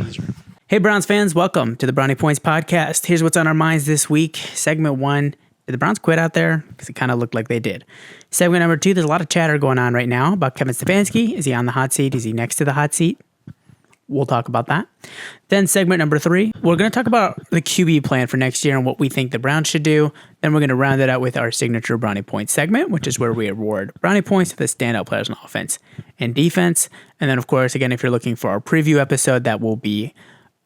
synthesizer. Hey, Browns fans, welcome to the Brownie Points Podcast. Here's what's on our minds this week. Segment 1, did the Browns quit out there? Because it kind of looked like they did. Segment number 2, there's a lot of chatter going on right now about Kevin Stefanski. Is he on the hot seat? Is he next to the hot seat? We'll talk about that. Then segment number 3, we're going to talk about the QB plan for next year and what we think the Browns should do. Then we're going to round it out with our signature Brownie Points segment, which is where we award Brownie Points to the standout players on offense and defense. And then, of course, again, if you're looking for our preview episode, that will be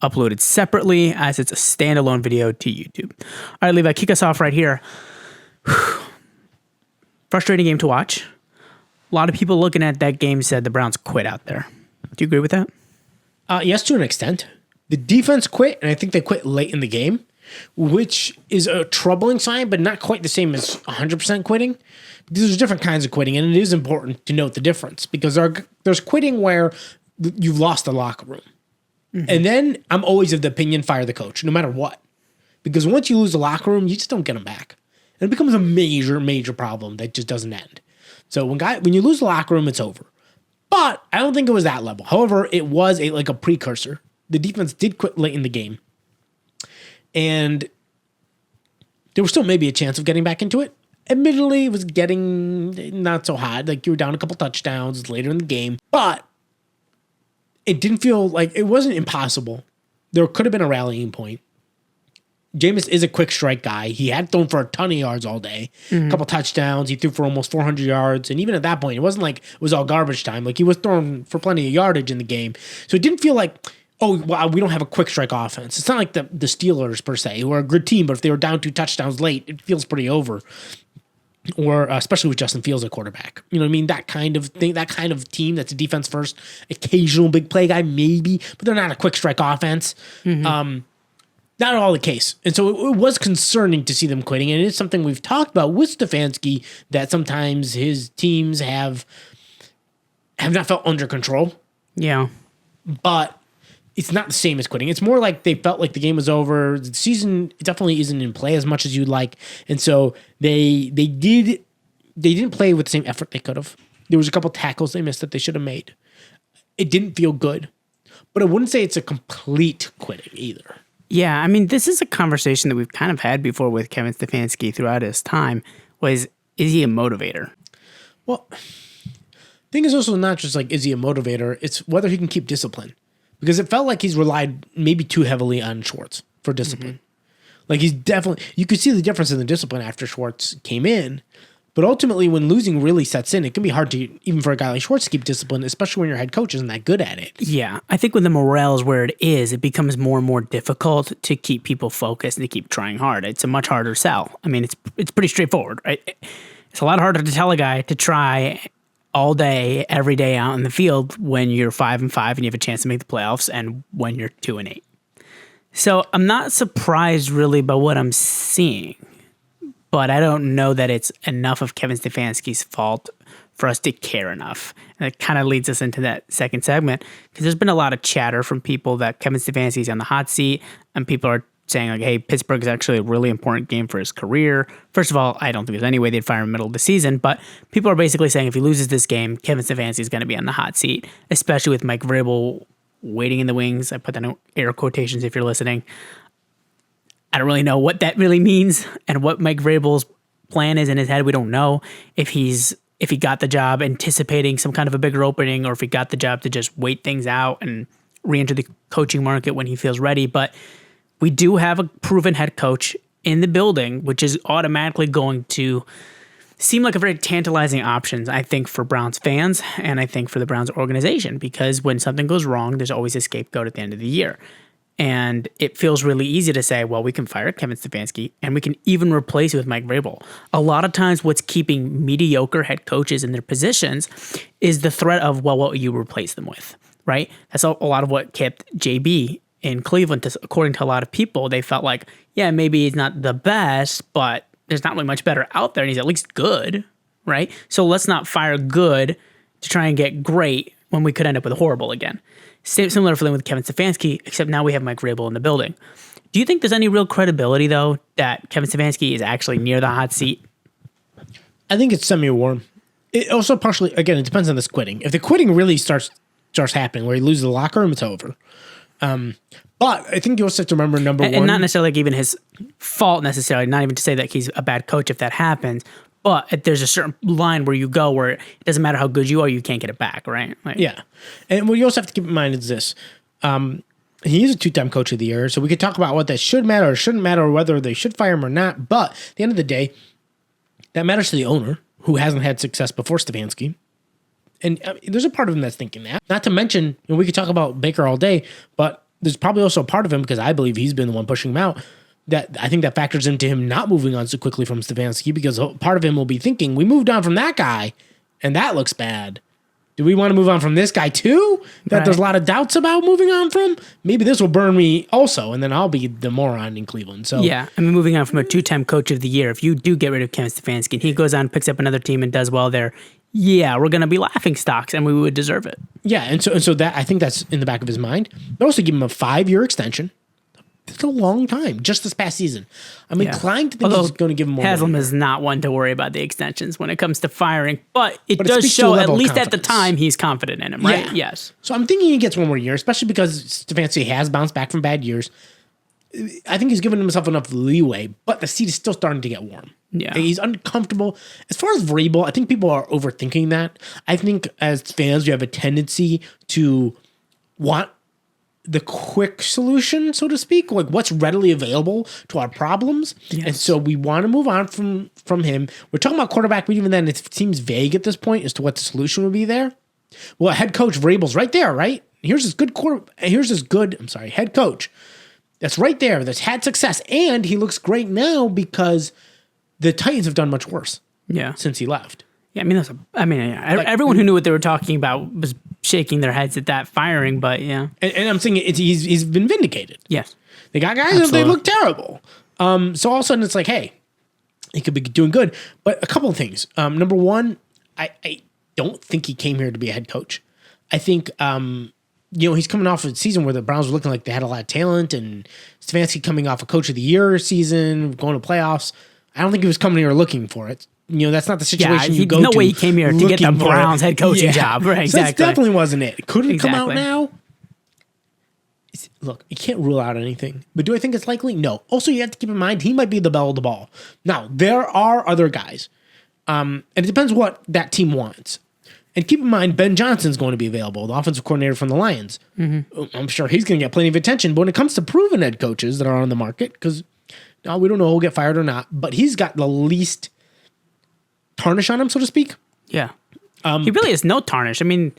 uploaded separately as it's a standalone video to YouTube. All right, Levi, kick us off right here. Frustrating game to watch. A lot of people looking at that game said the Browns quit out there. Do you agree with that? Yes, to an extent. The defense quit, and I think they quit late in the game, which is a troubling sign, but not quite the same as 100% quitting. There's different kinds of quitting, and it is important to note the difference because there's quitting where you've lost the locker room. Mm-hmm. And then I'm always of the opinion, fire the coach, no matter what. Because once you lose the locker room, you just don't get them back. And it becomes a major, major problem that just doesn't end. So when you lose the locker room, it's over. But I don't think it was that level. However, it was like a precursor. The defense did quit late in the game. And there was still maybe a chance of getting back into it. Admittedly, it was getting not so hot. Like you were down a couple touchdowns later in the game. But it didn't feel like it wasn't impossible. There could have been a rallying point. Jameis is a quick strike guy. He had thrown for a ton of yards all day. Mm-hmm. A couple touchdowns. He threw for almost 400 yards. And even at that point, it wasn't like it was all garbage time. Like he was throwing for plenty of yardage in the game. So it didn't feel like, oh, wow, we don't have a quick strike offense. It's not like the Steelers per se, who are a good team, but if they were down 2 touchdowns late, it feels pretty over. Or especially with Justin Fields at quarterback. You know what I mean? That kind of thing, that kind of team that's a defense first, occasional big play guy, maybe, but they're not a quick strike offense. Mm-hmm. Not at all the case. And so it was concerning to see them quitting. And it is something we've talked about with Stefanski that sometimes his teams have not felt under control. Yeah. But it's not the same as quitting. It's more like they felt like the game was over. The season definitely isn't in play as much as you'd like. And so they didn't play with the same effort they could have. There was a couple tackles they missed that they should have made. It didn't feel good. But I wouldn't say it's a complete quitting either. Yeah, I mean, this is a conversation that we've kind of had before with Kevin Stefanski throughout his time, is he a motivator? Well, the thing is also not just like, is he a motivator? It's whether he can keep discipline. Because it felt like he's relied maybe too heavily on Schwartz for discipline. Mm-hmm. Like he's definitely, you could see the difference in the discipline after Schwartz came in. But ultimately, when losing really sets in, it can be hard to, even for a guy like Schwartz, to keep discipline, especially when your head coach isn't that good at it. Yeah, I think when the morale is where it is, it becomes more and more difficult to keep people focused and to keep trying hard. It's a much harder sell. I mean, it's pretty straightforward, right? It's a lot harder to tell a guy to try all day, every day out in the field when you're 5-5 and you have a chance to make the playoffs, and when you're 2-8. So I'm not surprised really by what I'm seeing. But I don't know that it's enough of Kevin Stefanski's fault for us to care enough. And it kind of leads us into that second segment because there's been a lot of chatter from people that Kevin Stefanski's on the hot seat and people are saying like, hey, Pittsburgh is actually a really important game for his career. First of all, I don't think there's any way they'd fire him in the middle of the season, but people are basically saying if he loses this game, Kevin Stefanski is going to be on the hot seat, especially with Mike Vrabel waiting in the wings. I put that in air quotations if you're listening. I don't really know what that really means and what Mike Vrabel's plan is in his head. We don't know if he got the job anticipating some kind of a bigger opening or if he got the job to just wait things out and re-enter the coaching market when he feels ready. But we do have a proven head coach in the building, which is automatically going to seem like a very tantalizing option, I think, for Browns fans and I think for the Browns organization, because when something goes wrong, there's always a scapegoat at the end of the year. And it feels really easy to say, well, we can fire Kevin Stefanski and we can even replace it with Mike Vrabel. A lot of times what's keeping mediocre head coaches in their positions is the threat of, well, what will you replace them with, right? That's a lot of what kept JB in Cleveland. According to a lot of people, they felt like, yeah, maybe he's not the best, but there's not really much better out there and he's at least good, right? So let's not fire good to try and get great when we could end up with horrible again. Similar feeling with Kevin Stefanski, except now we have Mike Vrabel in the building. Do you think there's any real credibility, though, that Kevin Stefanski is actually near the hot seat? I think it's semi-warm. It also partially, again, it depends on this quitting. If the quitting really starts happening, where he loses the locker room, it's over. But I think you also have to remember number one. And not necessarily like even his fault necessarily, not even to say that he's a bad coach if that happens. But there's a certain line where you go where it doesn't matter how good you are, you can't get it back, right? Like, yeah. And what you also have to keep in mind is this. He is a 2-time coach of the year, so we could talk about what that should matter or shouldn't matter, or whether they should fire him or not. But at the end of the day, that matters to the owner, who hasn't had success before Stefanski. And there's a part of him that's thinking that. Not to mention, we could talk about Baker all day, but there's probably also a part of him, because I believe he's been the one pushing him out, that I think that factors into him not moving on so quickly from Stefanski, because part of him will be thinking, we moved on from that guy, and that looks bad. Do we want to move on from this guy too? That there's a lot of doubts about moving on from? Maybe this will burn me also, and then I'll be the moron in Cleveland. So yeah, I mean, moving on from a 2-time coach of the year, if you do get rid of Kevin Stefanski and he goes on and picks up another team and does well there, yeah, we're going to be laughing stocks, and we would deserve it. Yeah, and so that, I think that's in the back of his mind. They also give him a 5-year extension. It's a long time, just this past season. I'm inclined to think he's going to give him more. Haslam is not one to worry about the extensions when it comes to firing, but it does show, at least at the time, he's confident in him, right? Yeah. Yes. So I'm thinking he gets one more year, especially because Stefanski has bounced back from bad years. I think he's given himself enough leeway, but the seat is still starting to get warm. Yeah. He's uncomfortable. As far as Vrabel, I think people are overthinking that. I think as fans, you have a tendency to want the quick solution, so to speak, like what's readily available to our problems. Yes. And so we want to move on from him. We're talking about quarterback, but even then it seems vague at this point as to what the solution would be there. Well, head coach Vrabel's right there, right? Here's this good head coach that's right there, that's had success, and he looks great now because the Titans have done much worse since he left. Yeah, everyone who knew what they were talking about was shaking their heads at that firing, but yeah. And I'm saying he's been vindicated. Yes. They got guys and they look terrible. So all of a sudden it's like, hey, he could be doing good. But a couple of things. Number one, I don't think he came here to be a head coach. I think, he's coming off a season where the Browns were looking like they had a lot of talent, and Stefanski coming off a coach of the year season, going to playoffs. I don't think he was coming here looking for it. That's not the situation you go to. No way he came here to get the Browns head coaching job. Right, exactly. So that definitely wasn't it. Could it come out now? Look, you can't rule out anything. But do I think it's likely? No. Also, you have to keep in mind, he might be the belle of the ball. Now, there are other guys. And it depends what that team wants. And keep in mind, Ben Johnson's going to be available, the offensive coordinator from the Lions. Mm-hmm. I'm sure he's going to get plenty of attention. But when it comes to proven head coaches that are on the market, because now we don't know who'll get fired or not, but he's got the least tarnish on him, so to speak. Yeah. He really has no tarnish. I mean,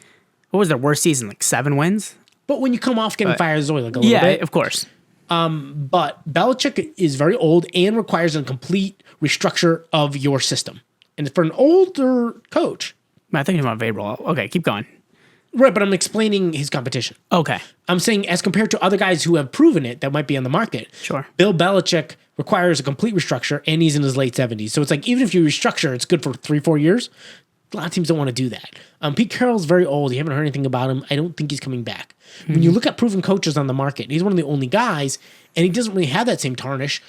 what was their worst season? Like 7 wins? But when you come off getting fired, there's only like a little bit. Yeah, of course. But Belichick is very old and requires a complete restructure of your system. And for an older coach... I think about Vrabel. Okay, keep going. Right, but I'm explaining his competition. Okay. I'm saying as compared to other guys who have proven it that might be on the market. Sure. Bill Belichick requires a complete restructure, and he's in his late 70s. So it's like, even if you restructure, it's good for 3-4 years. A lot of teams don't want to do that. Pete Carroll's very old. You haven't heard anything about him. I don't think he's coming back. Mm-hmm. When you look at proven coaches on the market, he's one of the only guys, and he doesn't really have that same tarnish.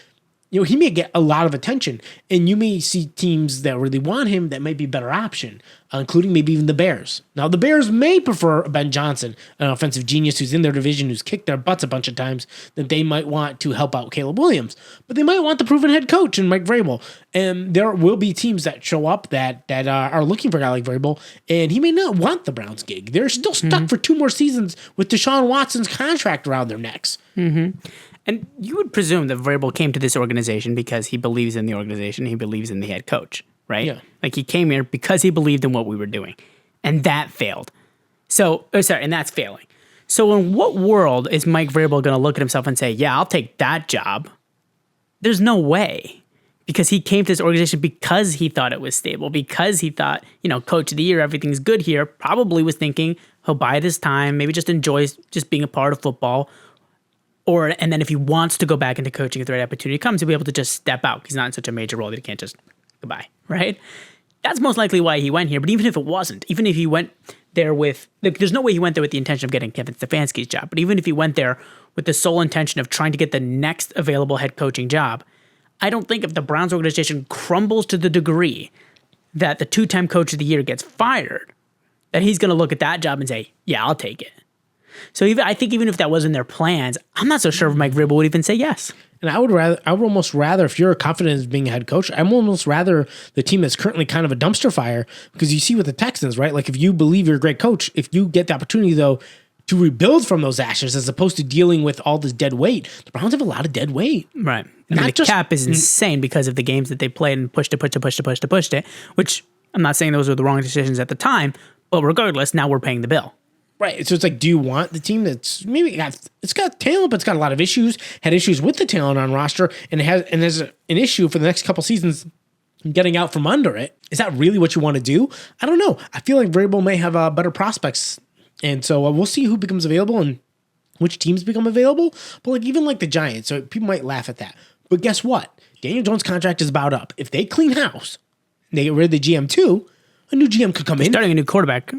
He may get a lot of attention, and you may see teams that really want him that might be a better option, including maybe even the Bears. Now, the Bears may prefer Ben Johnson, an offensive genius who's in their division, who's kicked their butts a bunch of times, that they might want to help out Caleb Williams. But they might want the proven head coach in Mike Vrabel. And there will be teams that show up that are looking for a guy like Vrabel, and he may not want the Browns gig. They're still stuck for 2 more seasons with Deshaun Watson's contract around their necks. Mm-hmm. And you would presume that Vrabel came to this organization because he believes in the organization, he believes in the head coach, right? Yeah. Like he came here because he believed in what we were doing. And that failed. And that's failing. So in what world is Mike Vrabel going to look at himself and say, yeah, I'll take that job? There's no way. Because he came to this organization because he thought it was stable, because he thought, coach of the year, everything's good here, probably was thinking he'll bide his time, maybe just enjoys just being a part of football. And then if he wants to go back into coaching, if the right opportunity comes, he'll be able to just step out. He's not in such a major role that he can't just goodbye, right? That's most likely why he went here. But even if it wasn't, even if he went there with, there's no way he went there with the intention of getting Kevin Stefanski's job. But even if he went there with the sole intention of trying to get the next available head coaching job, I don't think if the Browns organization crumbles to the degree that the 2-time coach of the year gets fired, that he's going to look at that job and say, yeah, I'll take it. So I think even if that wasn't their plans, I'm not so sure if Mike Vrabel would even say yes. And I would almost rather, if you're confident in being a head coach, I'm almost rather the team that's currently kind of a dumpster fire, because you see with the Texans, right? Like if you believe you're a great coach, if you get the opportunity though to rebuild from those ashes as opposed to dealing with all this dead weight, the Browns have a lot of dead weight. Right. I mean, the cap is insane because of the games that they played and pushed it, which I'm not saying those were the wrong decisions at the time, but regardless, now we're paying the bill. Right. So it's like, do you want the team that's maybe it's got talent, but it's got a lot of issues, had issues with the talent on roster, and there's an issue for the next couple seasons getting out from under it? Is that really what you want to do? I don't know. I feel like Vrabel may have better prospects. And so we'll see who becomes available and which teams become available. But like even like the Giants, so people might laugh at that. But guess what? Daniel Jones' contract is about up. If they clean house, and they get rid of the GM too, a new GM could come in. Starting a new quarterback.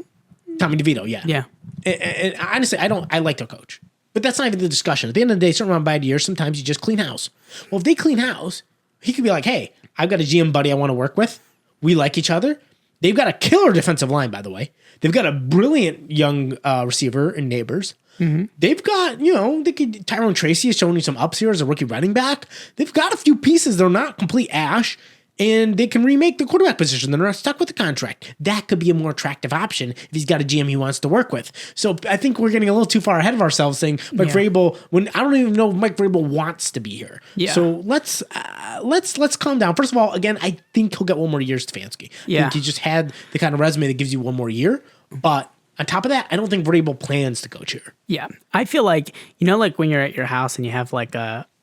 Tommy DeVito, yeah. Yeah. And honestly, I like their coach. But that's not even the discussion. At the end of the day, certain amount of bad years, sometimes you just clean house. Well, if they clean house, he could be like, hey, I've got a GM buddy I want to work with. We like each other. They've got a killer defensive line, by the way. They've got a brilliant young receiver in Neighbors. Mm-hmm. They've got, Tyrone Tracy is showing you some ups here as a rookie running back. They've got a few pieces. They're not complete ash. And they can remake the quarterback position. They're not stuck with the contract. That could be a more attractive option if he's got a GM he wants to work with. So I think we're getting a little too far ahead of ourselves saying Mike Vrabel, when I don't even know if Mike Vrabel wants to be here. Yeah. So let's calm down. First of all, again, I think he'll get one more year, Stefanski. I think he just had the kind of resume that gives you one more year. But on top of that, I don't think Vrabel plans to coach here. Yeah. I feel like, like when you're at your house and you have like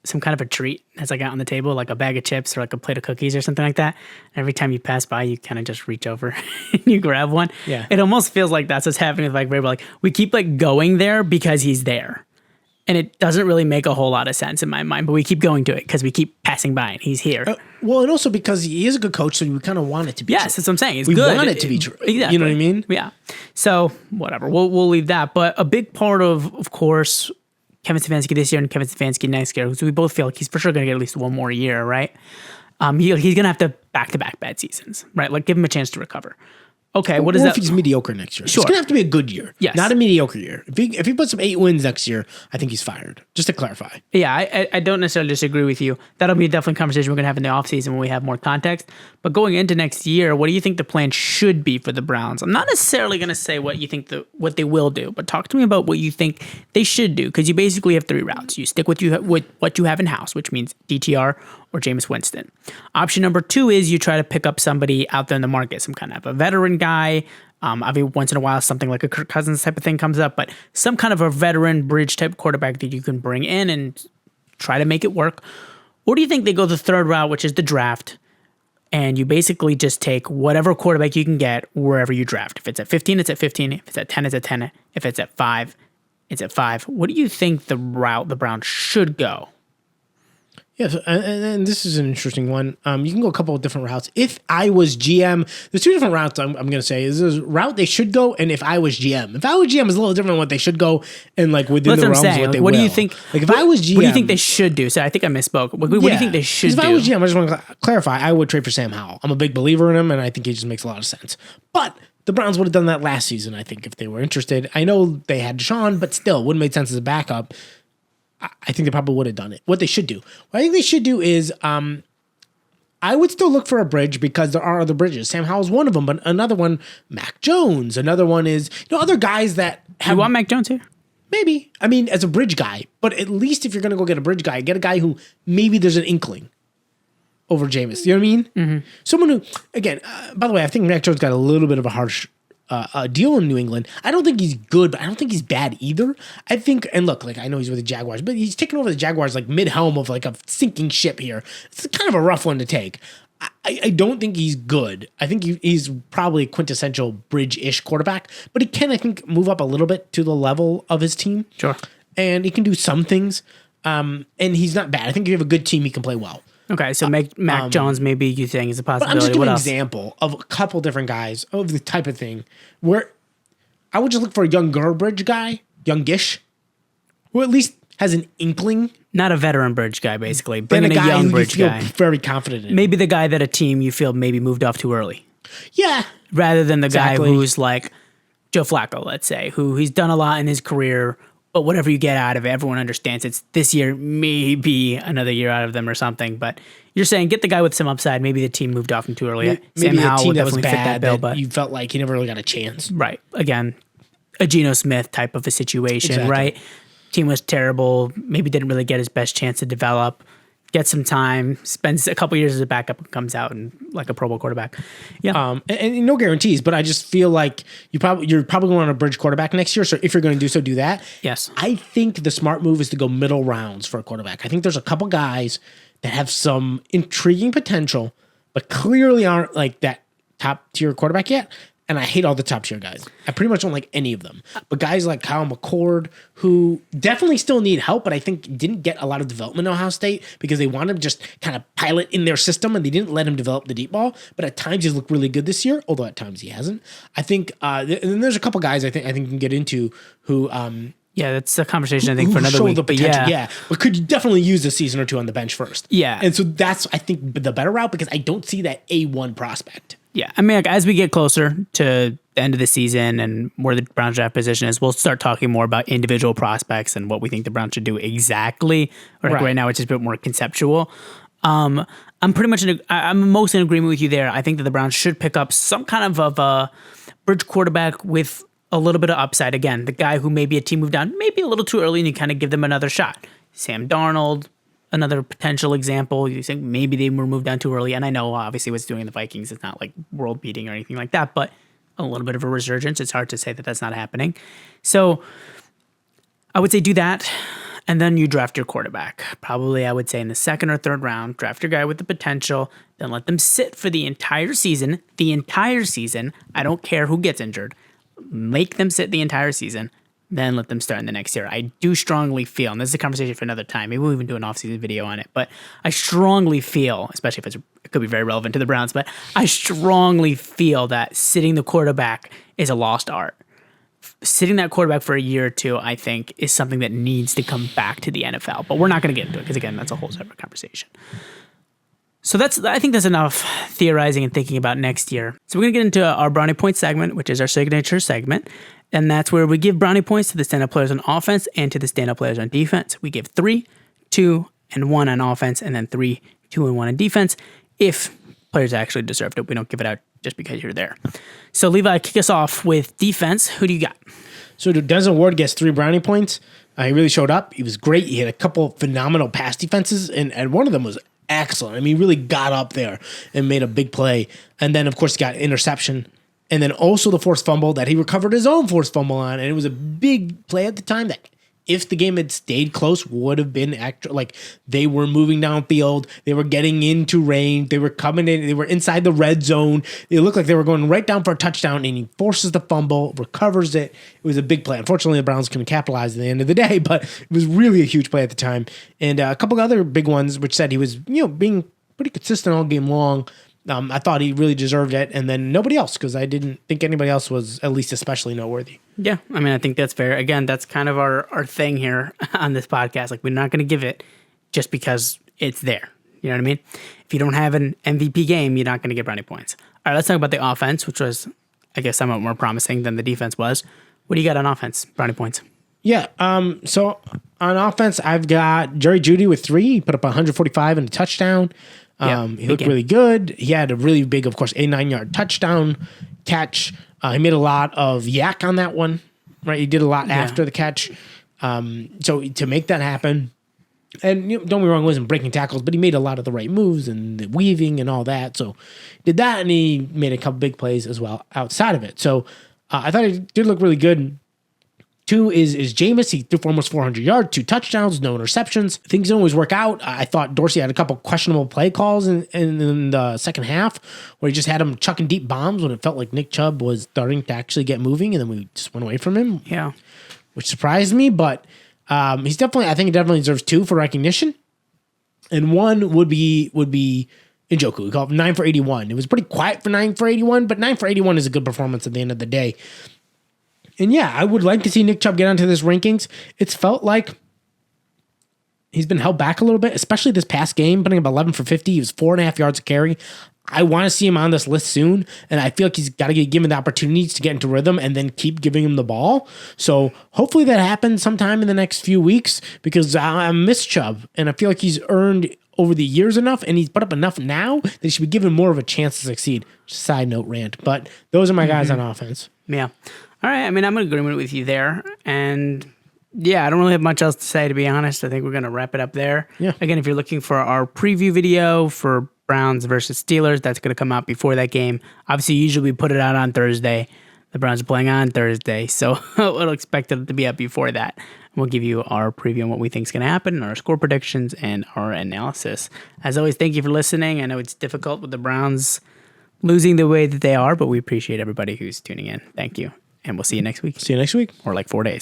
some kind of a treat that's like out on the table, like a bag of chips or like a plate of cookies or something like that. And every time you pass by, you kind of just reach over and you grab one. Yeah. It almost feels like that's what's happening with like Vrabel. Like we keep like going there because he's there. And it doesn't really make a whole lot of sense in my mind, but we keep going to it because we keep passing by and he's here. Well, and also because he is a good coach, so we kind of want it to be true. Yes, that's what I'm saying. We good. want it to be true. Exactly. You know what I mean? Yeah. So whatever, we'll leave that. But a big part of course, Kevin Stefanski this year and Kevin Stefanski next year, so we both feel like he's for sure going to get at least one more year, right? He's going to have to back-to-back bad seasons, right? Like give him a chance to recover. Okay, what is that? If he's mediocre next year. Sure. It's going to have to be a good year. Yes. Not a mediocre year. If he puts up 8 wins next year, I think he's fired. Just to clarify. Yeah, I don't necessarily disagree with you. That'll be definitely a conversation we're going to have in the offseason when we have more context. But going into next year, what do you think the plan should be for the Browns? I'm not necessarily going to say what you think what they will do, but talk to me about what you think they should do, because you basically have 3 routes. You stick with what you have in-house, which means DTR or Jameis Winston. Option number 2 is you try to pick up somebody out there in the market, some kind of a veteran guy. Every once in a while, something like a Kirk Cousins type of thing comes up, but some kind of a veteran bridge type quarterback that you can bring in and try to make it work. Or do you think they go the 3rd route, which is the draft, and you basically just take whatever quarterback you can get wherever you draft? If it's at 15, it's at 15. If it's at 10, it's at 10. If it's at 5, it's at 5. What do you think the route the Browns should go? Yeah, and this is an interesting one. You can go a couple of different routes. If I was GM, there's 2 different routes I'm going to say. There's a route they should go, and if I was GM. If I was GM, is a little different than what they should go, and like within the realms of what they will. What do you think? Like if I was GM, what do you think they should do? So I think I misspoke. What do you think they should do? If I was GM, I just want to clarify. I would trade for Sam Howell. I'm a big believer in him, and I think he just makes a lot of sense. But the Browns would have done that last season, I think, if they were interested. I know they had Deshaun, but still, wouldn't have made sense as a backup. I think they probably would have done it. What they should do. What I think they should do is I would still look for a bridge because there are other bridges. Sam Howell's one of them, but another one, Mac Jones. Another one is, other guys that have... You want Mac Jones here? Maybe. I mean, as a bridge guy. But at least if you're going to go get a bridge guy, get a guy who maybe there's an inkling over Jameis. You know what I mean? Mm-hmm. Someone who, again, by the way, I think Mac Jones got a little bit of a harsh deal in New England. I don't think he's good, but I don't think he's bad either. I think, and look, like I know he's with the Jaguars, but he's taking over the Jaguars like mid-helm of like a sinking ship here. It's kind of a rough one to take. I don't think he's good. I think he's probably a quintessential bridge-ish quarterback, but he can, I think, move up a little bit to the level of his team. Sure. And he can do some things. And he's not bad. I think if you have a good team, he can play well. Okay, so Mac Jones maybe you think is a possibility. I'm just giving an example of a couple different guys of the type of thing where I would just look for a younger bridge guy, youngish, who at least has an inkling. Not a veteran bridge guy, basically. Bring in a young bridge guy. Very confident in. Maybe the guy that a team you feel maybe moved off too early. Yeah. Rather than the guy who's like Joe Flacco, let's say, who he's done a lot in his career, but whatever you get out of it, everyone understands it's this year, maybe another year out of them or something. But you're saying get the guy with some upside. Maybe the team moved off him too early. Maybe Sam a Howell team would that was definitely fit bad that bill, but you felt like he never really got a chance. right. Again, a Geno Smith type of a situation, Exactly. right? Team was terrible. Maybe didn't really get his best chance to develop. Get some time, spends a couple years as a backup, and comes out and like a Pro Bowl quarterback. Yeah. And no guarantees, but I just feel like you're probably going to want a bridge quarterback next year. So if you're going to do so, do that. Yes. I think the smart move is to go middle rounds for a quarterback. I think there's a couple guys that have some intriguing potential, but clearly aren't like that top tier quarterback yet. And I hate all the top tier guys. I pretty much don't like any of them. But guys like Kyle McCord, who definitely still need help, but I think didn't get a lot of development in Ohio State because they wanted to just kind of pilot in their system and they didn't let him develop the deep ball. But at times he's looked really good this year, although at times he hasn't. I think, and then there's a couple guys I think we can get into who. Yeah, that's a conversation I think for another show week. the But potential, yeah, but could you definitely use a season or two on the bench first? Yeah. And so that's, I think, the better route because I don't see that A1 prospect. yeah. I mean, like, as we get closer to the end of the season and where the Browns draft position is, we'll start talking more about individual prospects and what we think the Browns should do exactly. Right now, it's just a bit more conceptual. I'm pretty much I'm most in agreement with you there. I think that the Browns should pick up some kind of a bridge quarterback with a little bit of upside. Again, the guy who maybe a team moved down, maybe a little too early, and you kind of give them another shot. Sam Darnold, another potential example. You think maybe they were moved down too early, and I know obviously what's doing the Vikings is not like world beating or anything like that, but a little bit of a resurgence. It's hard to say that that's not happening. So I would say do that. And then you draft your quarterback. Probably, I would say, in the second or third round, draft your guy with the potential, then let them sit for the entire season. The entire season. I don't care who gets injured. Make them sit the entire season, then let them start in the next year. I do strongly feel, and this is a conversation for another time, maybe we'll even do an off-season video on it, but I strongly feel, especially if it could be very relevant to the Browns, but I strongly feel that sitting the quarterback is a lost art. Sitting that quarterback for a year or two, I think, is something that needs to come back to the NFL. But we're not going to get into it because, again, that's a whole separate conversation. So I think that's enough theorizing and thinking about next year. So we're going to get into our Brownie Points segment, which is our signature segment. And that's where we give Brownie Points to the stand-up players on offense and to the stand-up players on defense. We give 3, 2, and 1 on offense, and then 3, 2, and 1 on defense. If players actually deserved it, we don't give it out just because you're there. So Levi, kick us off with defense. Who do you got? So Denzel Ward gets 3 brownie points. He really showed up. He was great. He had a couple phenomenal pass defenses, and one of them was excellent. I mean, he really got up there and made a big play. And then, of course, he got interception. And then also the forced fumble that he recovered his own forced fumble on. And it was a big play at the time that if the game had stayed close, would have been like they were moving downfield. They were getting into range. They were coming in. They were inside the red zone. It looked like they were going right down for a touchdown, and he forces the fumble, recovers it. It was a big play. Unfortunately, the Browns couldn't capitalize at the end of the day, but it was really a huge play at the time. And a couple of other big ones, which said he was, being pretty consistent all game long. I thought he really deserved it, and then nobody else, because I didn't think anybody else was at least especially noteworthy. Yeah, I mean, I think that's fair. Again, that's kind of our thing here on this podcast. Like, we're not going to give it just because it's there. You know what I mean? If you don't have an MVP game, you're not going to get brownie points. All right, let's talk about the offense, which was, I guess, somewhat more promising than the defense was. What do you got on offense? Brownie points. Yeah, so on offense, I've got Jerry Jeudy with 3. He put up 145 and a touchdown. He looked really good. He had a really big, of course, 89-yard touchdown catch. He made a lot of yak on that one, right? He did a lot after the catch. So to make that happen, and don't get me wrong, he wasn't breaking tackles, but he made a lot of the right moves and the weaving and all that. So did that, and he made a couple big plays as well outside of it. So I thought he did look really good. 2 is Jameis. He threw for almost 400 yards, 2 touchdowns, no interceptions. Things don't always work out. I thought Dorsey had a couple questionable play calls in the second half where he just had him chucking deep bombs when it felt like Nick Chubb was starting to actually get moving, and then we just went away from him. Yeah, which surprised me, but I think he definitely deserves 2 for recognition. And 1 would be Njoku. We called him 9 for 81. It was pretty quiet for 9 for 81, but 9 for 81 is a good performance at the end of the day. And yeah, I would like to see Nick Chubb get onto this rankings. It's felt like He's been held back a little bit, especially this past game, putting up 11 for 50. He was 4.5 yards a carry. I want to see him on this list soon, and I feel like he's got to get given the opportunities to get into rhythm and then keep giving him the ball. So hopefully that happens sometime in the next few weeks, because I miss Chubb, and I feel like he's earned over the years enough, and he's put up enough now that he should be given more of a chance to succeed. Just side note rant, but those are my guys on offense. Yeah. All right. I mean, I'm in agreement with you there, and yeah, I don't really have much else to say, to be honest. I think we're going to wrap it up there. Yeah. Again, if you're looking for our preview video for Browns versus Steelers, that's going to come out before that game. Obviously, usually we put it out on Thursday. The Browns are playing on Thursday, so we'll expect it to be up before that. We'll give you our preview on what we think is going to happen, our score predictions, and our analysis. As always, thank you for listening. I know it's difficult with the Browns losing the way that they are, but we appreciate everybody who's tuning in. Thank you, and we'll see you next week. See you next week. Or like 4 days.